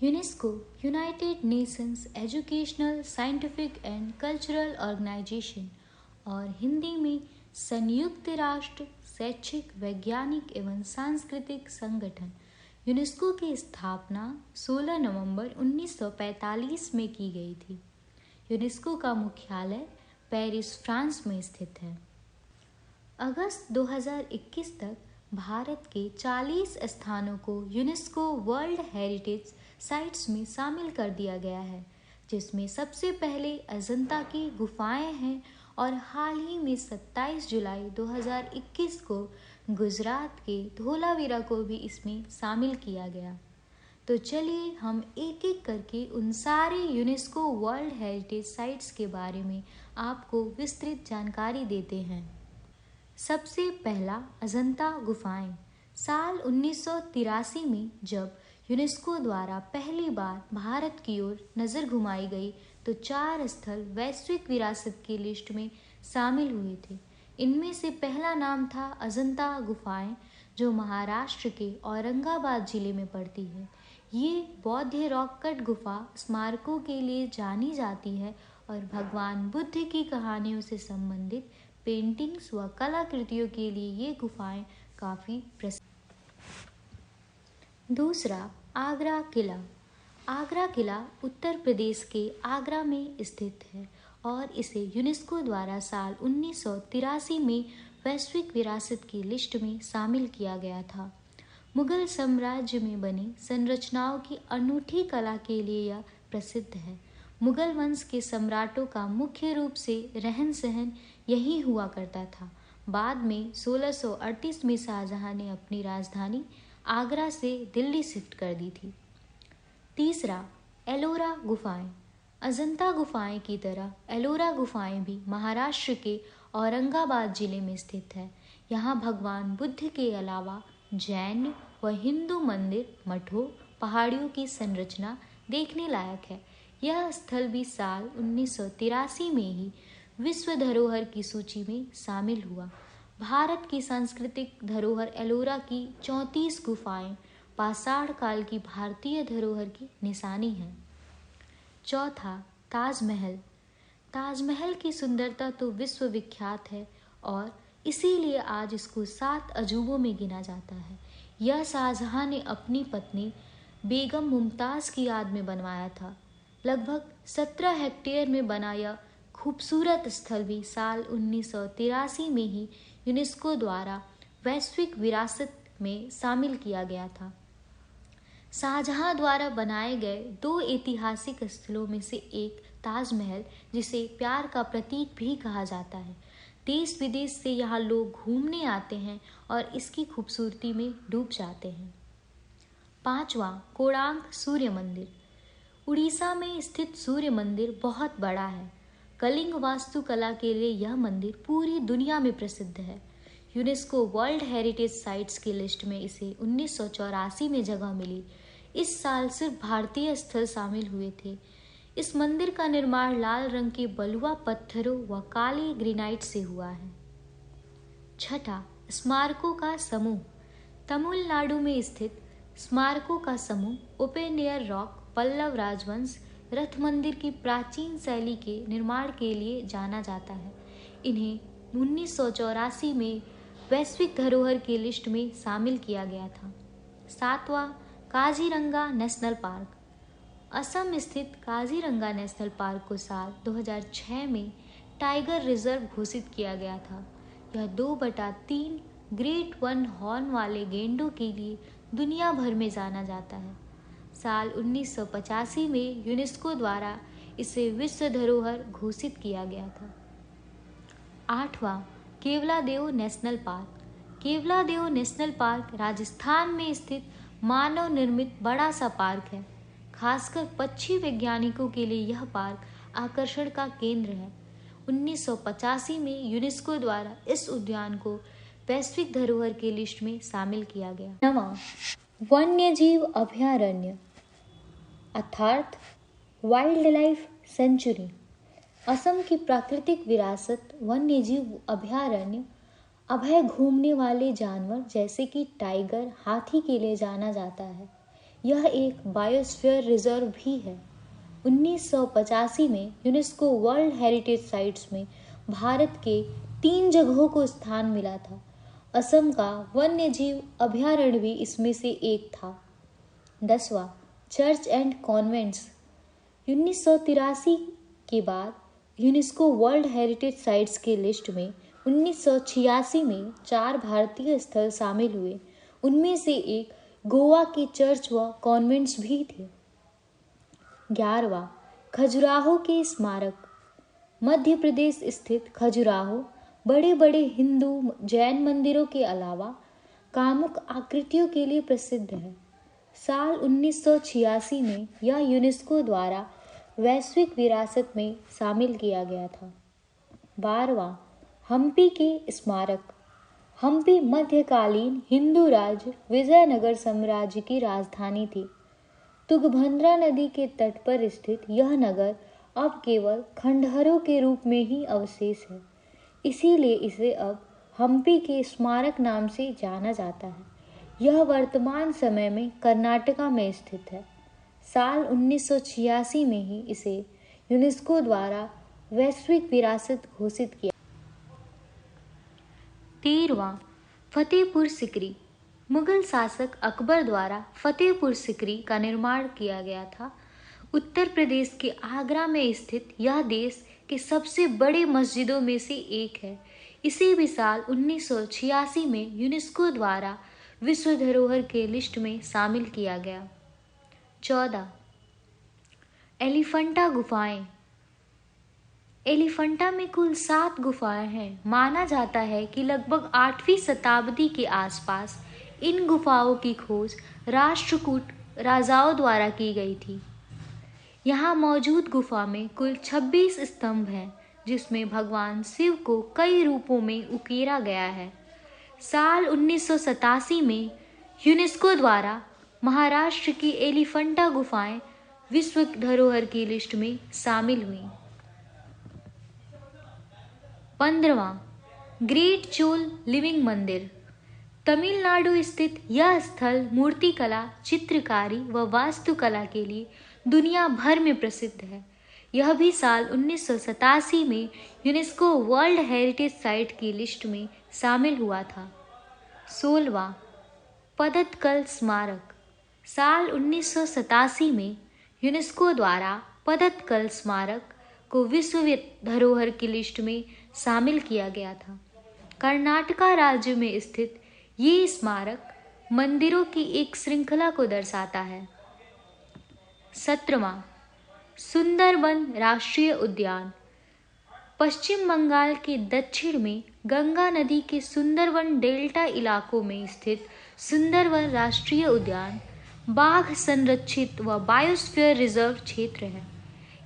UNESCO united nations educational, scientific and cultural organisation और हिंदी में संयुक्त राष्ट्र शैक्षिक, वैज्ञानिक एवं सांस्कृतिक संगठन यूनेस्को की स्थापना 16 नवंबर 1945 में की गई थी। यूनेस्को का मुख्यालय पेरिस, फ्रांस में स्थित है। अगस्त 2021 तक भारत के 40 स्थानों को यूनेस्को वर्ल्ड हेरिटेज साइट्स में शामिल कर दिया गया है, जिसमें सबसे पहले अजंता की गुफाएं हैं और हाल ही में 27 जुलाई 2021 को गुजरात के धोलावीरा को भी इसमें शामिल किया गया। तो चलिए हम एक एक करके उन सारे यूनेस्को वर्ल्ड हेरिटेज साइट्स के बारे में आपको विस्तृत जानकारी देते हैं। सबसे पहला अजंता गुफाएं। साल 1983 में जब यूनेस्को द्वारा पहली बार भारत की ओर नज़र घुमाई गई तो 4 स्थल वैश्विक विरासत की लिस्ट में शामिल हुए थे। इनमें से पहला नाम था अजंता गुफाएं, जो महाराष्ट्र के औरंगाबाद जिले में पड़ती है। ये बौद्ध रॉक कट गुफा स्मारकों के लिए जानी जाती है और भगवान बुद्ध की कहानियों से संबंधित पेंटिंग्स व कलाकृतियों के लिए ये गुफाएं काफ़ी प्रसिद्ध। दूसरा, आगरा किला। आगरा किला उत्तर प्रदेश के आगरा में स्थित है और इसे यूनेस्को द्वारा साल 1983 में वैश्विक विरासत की लिस्ट में शामिल किया गया था। मुगल साम्राज्य में बनी संरचनाओं की अनूठी कला के लिए यह प्रसिद्ध है। मुगल वंश के सम्राटों का मुख्य रूप से रहन सहन यही हुआ करता था। बाद में 1638 में शाहजहां ने अपनी राजधानी आगरा से दिल्ली शिफ्ट कर दी थी। तीसरा, एलोरा गुफाएं। अजंता गुफाएं की तरह एलोरा गुफाएं भी महाराष्ट्र के औरंगाबाद जिले में स्थित है। यहाँ भगवान बुद्ध के अलावा जैन व हिंदू मंदिर, मठों, पहाड़ियों की संरचना देखने लायक है। यह स्थल भी साल 1983 में ही विश्व धरोहर की सूची में शामिल हुआ। भारत की सांस्कृतिक धरोहर एलोरा की 34 गुफाएं पाषाण काल की भारतीय धरोहर की निशानी हैं। चौथा, ताजमहल। ताजमहल की सुंदरता तो विश्व विख्यात है और इसीलिए आज इसको 7 अजूबों में गिना जाता है। यह शाहजहां ने अपनी पत्नी बेगम मुमताज़ की याद में बनवाया था। लगभग 17 हेक्टेयर में बना यह खूबसूरत स्थल भी साल 1983 में ही यूनेस्को द्वारा वैश्विक विरासत में शामिल किया गया था। शाहजहां द्वारा बनाए गए 2 ऐतिहासिक स्थलों में से एक ताजमहल, जिसे प्यार का प्रतीक भी कहा जाता है। देश विदेश से यहाँ लोग घूमने आते हैं और इसकी खूबसूरती में डूब जाते हैं। पांचवा, कोणार्क सूर्य मंदिर। उड़ीसा में स्थित सूर्य मंदिर बहुत बड़ा है। कलिंग वास्तुकला के लिए यह मंदिर पूरी दुनिया में प्रसिद्ध है। यूनेस्को वर्ल्ड हेरिटेज साइट्स की लिस्ट में इसे 1984 में जगह मिली। इस साल सिर्फ भारतीय स्थल शामिल हुए थे। इस मंदिर का निर्माण लाल रंग के बलुआ पत्थरों व काली ग्रेनाइट से हुआ है। छठा, स्मारकों का समूह। तमिलनाडु में स्थित स्मारकों का समूह ओपन एयर रॉक पल्लव राजवंश रथ मंदिर की प्राचीन शैली के निर्माण के लिए जाना जाता है। इन्हें 1984 में वैश्विक धरोहर की लिस्ट में शामिल किया गया था। सातवां, काजीरंगा नेशनल पार्क। असम स्थित काजीरंगा नेशनल पार्क को साल 2006 में टाइगर रिजर्व घोषित किया गया था। यह 2/3 ग्रेट वन हॉर्न वाले गेंडों के लिए दुनिया भर में जाना जाता है। साल 1985 में यूनेस्को द्वारा इसे विश्व धरोहर घोषित किया गया था। आठवां, Keoladeo national park. Keoladeo national park Rajasthan में स्थित मानव निर्मित बड़ा सा पार्क है। खासकर पक्षी वैज्ञानिकों के लिए यह पार्क आकर्षण का केंद्र है। 1985 में यूनेस्को द्वारा इस उद्यान को वैश्विक धरोहर की लिस्ट में शामिल किया गया। 9वां, वन्यजीव अभयारण्य अर्थात वाइल्ड लाइफ सेंचुरी। असम की प्राकृतिक विरासत वन्यजीव अभयारण्य अभय घूमने वाले जानवर जैसे कि टाइगर, हाथी के लिए जाना जाता है। यह एक बायोस्फीयर रिजर्व भी है। 1985 में यूनेस्को वर्ल्ड हेरिटेज साइट्स में भारत के 3 जगहों को स्थान मिला था। असम का वन्य जीव अभयारण्य भी इसमें से एक था। 10वां, चर्च एंड कॉन्वेंट्स। 1983 के बाद यूनेस्को वर्ल्ड हेरिटेज साइट्स के लिस्ट में 1986 में 4 भारतीय स्थल शामिल हुए। उनमें से एक गोवा के चर्च व कॉन्वेंट्स भी थे। 11वां, खजुराहो के स्मारक। मध्य प्रदेश स्थित खजुराहो बड़े बड़े हिंदू जैन मंदिरों के अलावा कामुक आकृतियों के लिए प्रसिद्ध है। साल 1986 में यह यूनेस्को द्वारा वैश्विक विरासत में शामिल किया गया था। 12वां, हम्पी के स्मारक। हम्पी मध्यकालीन हिंदू राज्य विजयनगर साम्राज्य की राजधानी थी। तुंगभद्रा नदी के तट पर स्थित यह नगर अब केवल खंडहरों के रूप में ही अवशेष है, इसीलिए इसे अब हम्पी के स्मारक नाम से जाना जाता है। यह वर्तमान समय में कर्नाटका में स्थित है। साल 1986 में ही इसे यूनेस्को द्वारा वैश्विक विरासत घोषित किया। 13वां, फतेहपुर सिकरी। मुगल शासक अकबर द्वारा फतेहपुर सिकरी का निर्माण किया गया था। उत्तर प्रदेश के आगरा में स्थित यह देश के सबसे बड़े मस्जिदों में से एक है। इसे भी साल 1986 में यूनेस्को द्वारा विश्व धरोहर के लिस्ट में शामिल किया गया। 14, एलिफेंटा गुफाएं। एलिफेंटा में कुल 7 गुफाएं हैं। माना जाता है कि लगभग 8वीं शताब्दी के आसपास इन गुफाओं की खोज राष्ट्रकूट राजाओं द्वारा की गई थी। यहाँ मौजूद गुफा में कुल 26 स्तंभ हैं, जिसमें भगवान शिव को कई रूपों में उकेरा गया है। साल 1987 में यूनेस्को द्वारा महाराष्ट्र की एलिफेंटा गुफाएं विश्व धरोहर की लिस्ट में शामिल हुई। 15वां, ग्रेट चोल लिविंग मंदिर। तमिलनाडु स्थित यह स्थल मूर्तिकला, चित्रकारी व वास्तुकला के लिए दुनिया भर में प्रसिद्ध है। यह भी साल 1987 में यूनेस्को वर्ल्ड हेरिटेज साइट की लिस्ट में शामिल हुआ था। 16वां, पदत्कल स्मारक। साल 1987 में यूनेस्को द्वारा पदत्कल स्मारक को विश्व धरोहर की लिस्ट में शामिल किया गया था। कर्नाटका राज्य में स्थित ये स्मारक मंदिरों की एक श्रृंखला को दर्शाता है। 17वां, सुंदरवन राष्ट्रीय उद्यान। पश्चिम बंगाल के दक्षिण में गंगा नदी के सुंदरवन डेल्टा इलाकों में स्थित सुंदरवन राष्ट्रीय उद्यान बाघ संरक्षित व बायोस्फीयर रिजर्व क्षेत्र है।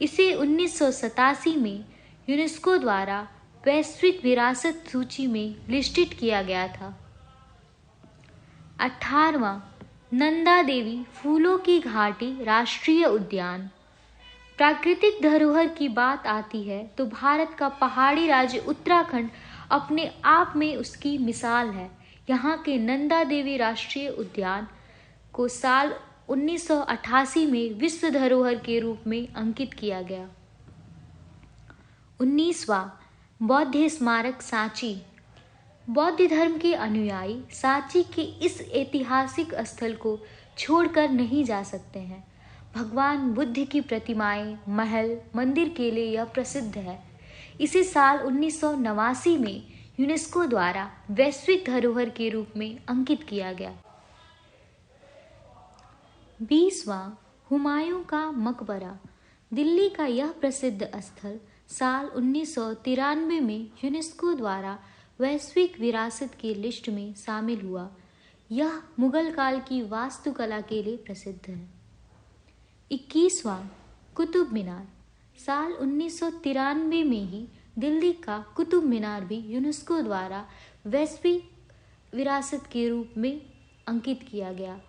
इसे 1987 में यूनेस्को द्वारा वैश्विक विरासत सूची में लिस्टेड किया गया था। 18वां, नंदा देवी फूलों की घाटी राष्ट्रीय उद्यान। प्राकृतिक धरोहर की बात आती है तो भारत का पहाड़ी राज्य उत्तराखंड अपने आप में उसकी मिसाल है। यहाँ के नंदा देवी राष्ट्रीय उद्यान को साल 1988 में विश्व धरोहर के रूप में अंकित किया गया। 19वां, बौद्ध स्मारक सांची। बौद्ध धर्म के अनुयायी सांची के इस ऐतिहासिक स्थल को छोड़कर नहीं जा सकते हैं। भगवान बुद्ध की प्रतिमाएं, महल, मंदिर के लिए यह प्रसिद्ध है। इसे साल 1989 में यूनेस्को द्वारा वैश्विक धरोहर के रूप में अंकित किया गया। 20वां, हुमायूं का मकबरा। दिल्ली का यह प्रसिद्ध स्थल साल 1993 में यूनेस्को द्वारा वैश्विक विरासत की लिस्ट में शामिल हुआ। यह मुगल काल की वास्तुकला के लिए प्रसिद्ध है। 21वां, कुतुब मीनार। साल 1993 में ही दिल्ली का कुतुब मीनार भी यूनेस्को द्वारा वैश्विक विरासत के रूप में अंकित किया गया।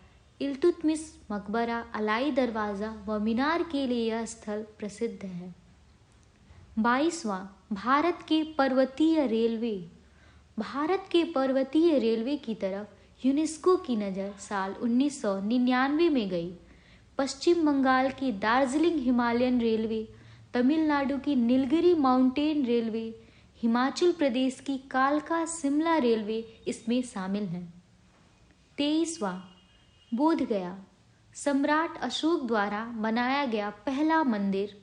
इल्तुतमिश मकबरा, अलाई दरवाज़ा व मीनार के लिए यह स्थल प्रसिद्ध है। 22वां, भारत के पर्वतीय रेलवे। भारत के पर्वतीय रेलवे की तरफ यूनेस्को की नज़र साल 1999 में गई। पश्चिम बंगाल की दार्जिलिंग हिमालयन रेलवे, तमिलनाडु की नीलगिरी माउंटेन रेलवे, हिमाचल प्रदेश की कालका शिमला रेलवे इसमें शामिल हैं। 23वां बोध गया, सम्राट अशोक द्वारा बनाया गया पहला मंदिर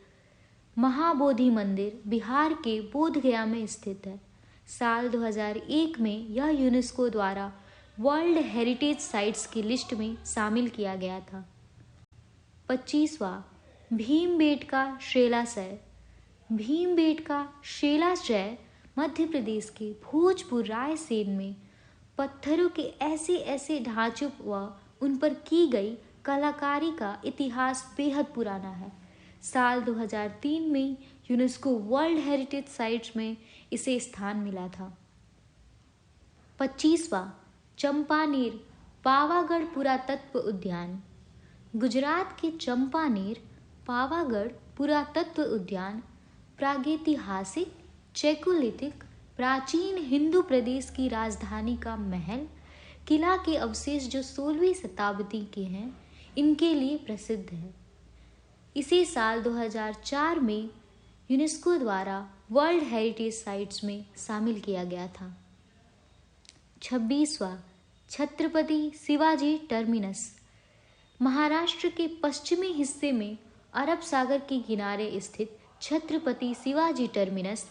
महाबोधि मंदिर बिहार के बोध गया में स्थित है। साल 2001 में यह यूनेस्को द्वारा वर्ल्ड हेरिटेज साइट्स की लिस्ट में शामिल किया गया था। 25वां भीमबेटका शैलाशय। भीमबेटका शैलाशय मध्य प्रदेश के भोजपुर रायसेन में पत्थरों के ऐसे ढांचों व उन पर की गई कलाकारी का इतिहास बेहद पुराना है। साल 2003 में यूनेस्को वर्ल्ड हेरिटेज साइट्स में इसे स्थान मिला था। 25वां चंपानेर पावागढ़ पुरातत्व उद्यान। गुजरात के चंपानेर पावागढ़ पुरातत्व उद्यान प्रागैतिहासिक चैकोलिथिक प्राचीन हिंदू प्रदेश की राजधानी का महल किला के अवशेष जो 16वीं शताब्दी के हैं इनके लिए प्रसिद्ध है। इसे साल 2004 में यूनेस्को द्वारा वर्ल्ड हेरिटेज साइट्स में शामिल किया गया था। 26वां छत्रपति शिवाजी टर्मिनस। महाराष्ट्र के पश्चिमी हिस्से में अरब सागर के किनारे स्थित Chhatrapati Shivaji terminus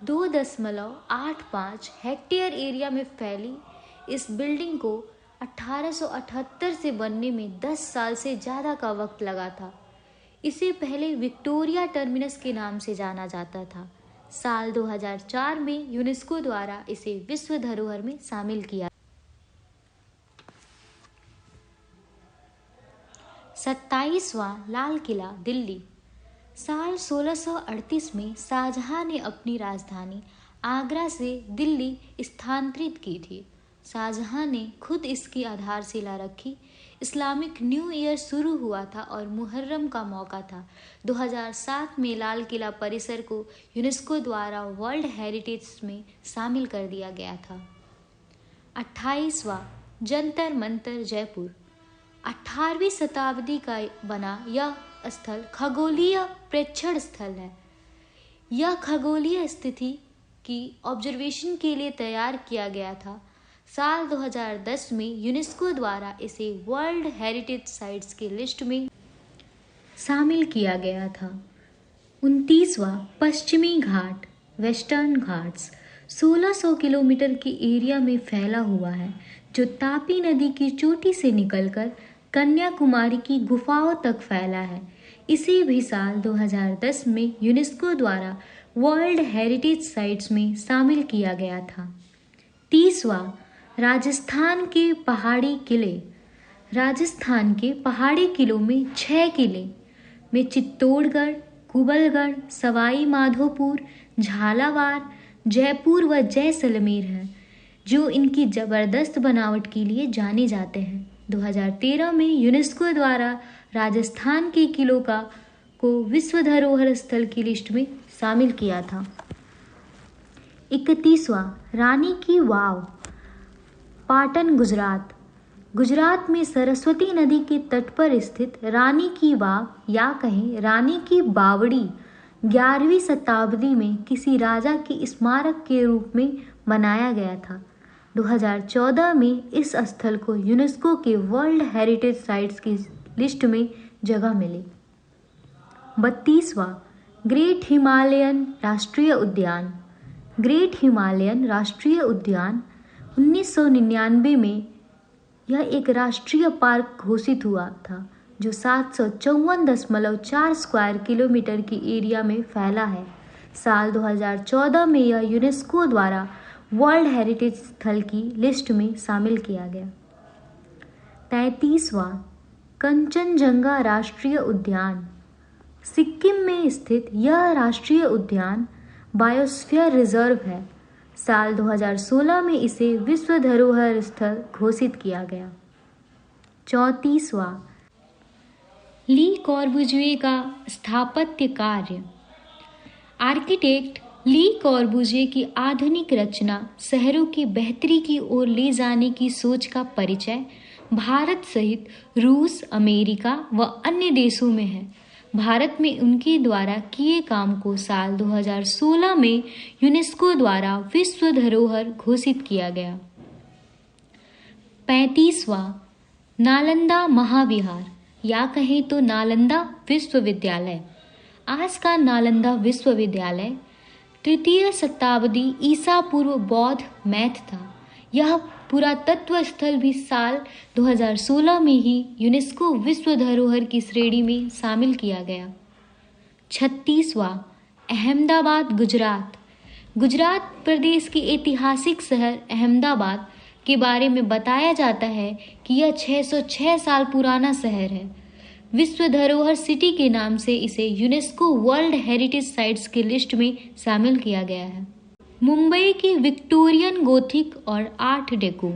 2.85 hectare area में फैली इस बिल्डिंग को 1878 से बनने में 10 साल से ज़्यादा का वक्त लगा था। इसे पहले विक्टोरिया टर्मिनस के नाम से जाना जाता था। साल 2004 में यूनेस्को द्वारा इसे विश्व धरोहर में शामिल किया। 27वां लाल किला दिल्ली। साल 1638 में शाहजहां ने अपनी राजधानी आगरा से दिल्ली स्थानांतरित की थी। शाहजहां ने खुद इसकी आधारशिला रखी। इस्लामिक न्यू ईयर शुरू हुआ था और मुहर्रम का मौका था। 2007 में लाल किला परिसर को यूनेस्को द्वारा वर्ल्ड हेरिटेज में शामिल कर दिया गया था। 28वां जंतर मंतर जयपुर। 18वीं शताब्दी का बना यह स्थल खगोलीय प्रेक्षण स्थल है। यह खगोलीय स्थिति की ऑब्जर्वेशन के लिए तैयार किया गया था। साल 2010 में यूनेस्को द्वारा इसे वर्ल्ड हेरिटेज साइट्स की लिस्ट में शामिल किया गया था। 29वां पश्चिमी घाट वेस्टर्न घाट्स 1600 किलोमीटर के एरिया में फैला हुआ है जो तापी नदी की चोटी से निकलकर कन्याकुमारी की गुफाओं तक फैला है। इसे भी साल 2010 में यूनेस्को द्वारा वर्ल्ड हेरिटेज साइट्स में शामिल किया गया था। 30वां राजस्थान के पहाड़ी किले। राजस्थान के पहाड़ी किलों में 6 किले में चित्तौड़गढ़, कुंभलगढ़, सवाई माधोपुर, झालावाड़, जयपुर व जैसलमेर हैं जो इनकी ज़बरदस्त बनावट के लिए जाने जाते हैं। 2013 में यूनेस्को द्वारा राजस्थान के किलों को विश्व धरोहर स्थल की लिस्ट में शामिल किया था। 31वां रानी की वाव पाटन गुजरात। गुजरात में सरस्वती नदी के तट पर स्थित रानी की वाव या कहें रानी की बावड़ी 11वीं शताब्दी में किसी राजा की स्मारक के रूप में बनाया गया था। 2014 में इस स्थल को यूनेस्को के वर्ल्ड हेरिटेज साइट्स की लिस्ट में जगह मिली। 32वां ग्रेट हिमालयन राष्ट्रीय उद्यान। ग्रेट हिमालयन राष्ट्रीय उद्यान 1999 में यह एक राष्ट्रीय पार्क घोषित हुआ था जो 754.4 स्क्वायर किलोमीटर की एरिया में फैला है। साल 2014 में यह यूनेस्को द्वारा वर्ल्ड हेरिटेज स्थल की लिस्ट में शामिल किया गया। 33वां कंचनजंगा राष्ट्रीय उद्यान। सिक्किम में स्थित यह राष्ट्रीय उद्यान बायोस्फीयर रिजर्व है। साल 2016 में इसे विश्व धरोहर स्थल घोषित किया गया। 34वां ली कॉर्बुज़िए का स्थापत्य कार्य। आर्किटेक्ट ली कॉर्बुजिए की आधुनिक रचना शहरों की बेहतरी की ओर ले जाने की सोच का परिचय भारत सहित रूस, अमेरिका व अन्य देशों में है। भारत में उनके द्वारा किए काम को साल 2016 में यूनेस्को द्वारा विश्व धरोहर घोषित किया गया। 35वां नालंदा महाविहार या कहें तो नालंदा विश्वविद्यालय। आज का नालंदा विश्वविद्यालय तृतीय शताब्दी ईसा पूर्व बौद्ध मैथ था। यह पुरातत्व स्थल भी साल 2016 में ही यूनेस्को विश्व धरोहर की श्रेणी में शामिल किया गया। 36वां अहमदाबाद गुजरात। गुजरात प्रदेश के ऐतिहासिक शहर अहमदाबाद के बारे में बताया जाता है कि यह 606 साल पुराना शहर है। विश्व धरोहर सिटी के नाम से इसे यूनेस्को वर्ल्ड हेरिटेज साइट्स की लिस्ट में शामिल किया गया है। मुंबई की विक्टोरियन गोथिक और आर्ट डेको।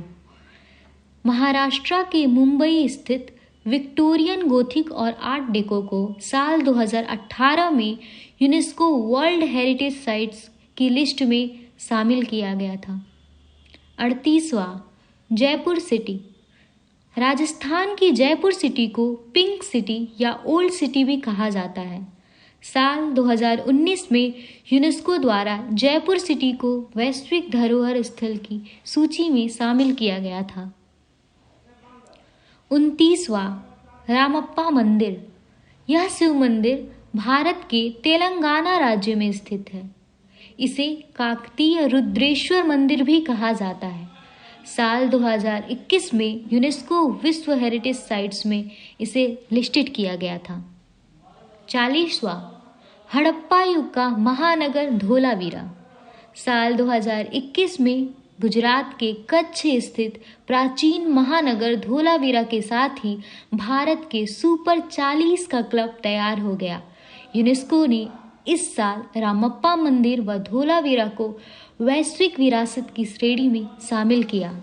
महाराष्ट्र के मुंबई स्थित विक्टोरियन गोथिक और आर्ट डेको को साल 2018 में यूनेस्को वर्ल्ड हेरिटेज साइट्स की लिस्ट में शामिल किया गया था। 38वां जयपुर सिटी। राजस्थान की जयपुर सिटी को पिंक सिटी या ओल्ड सिटी भी कहा जाता है। साल 2019 में यूनेस्को द्वारा जयपुर सिटी को वैश्विक धरोहर स्थल की सूची में शामिल किया गया था। 29वां रामप्पा मंदिर। यह शिव मंदिर भारत के तेलंगाना राज्य में स्थित है। इसे काकतीय रुद्रेश्वर मंदिर भी कहा जाता है। साल 2021 में यूनेस्को विश्व हेरिटेज साइट्स में इसे लिस्टेड किया गया था। 40वां हड़प्पा युग का महानगर धोलावीरा। साल 2021 में गुजरात के कच्छ स्थित प्राचीन महानगर धोलावीरा के साथ ही भारत के सुपर 40 का क्लब तैयार हो गया। यूनेस्को ने इस साल रामप्पा मंदिर व धोलावीरा को वैश्विक विरासत की श्रेणी में शामिल किया।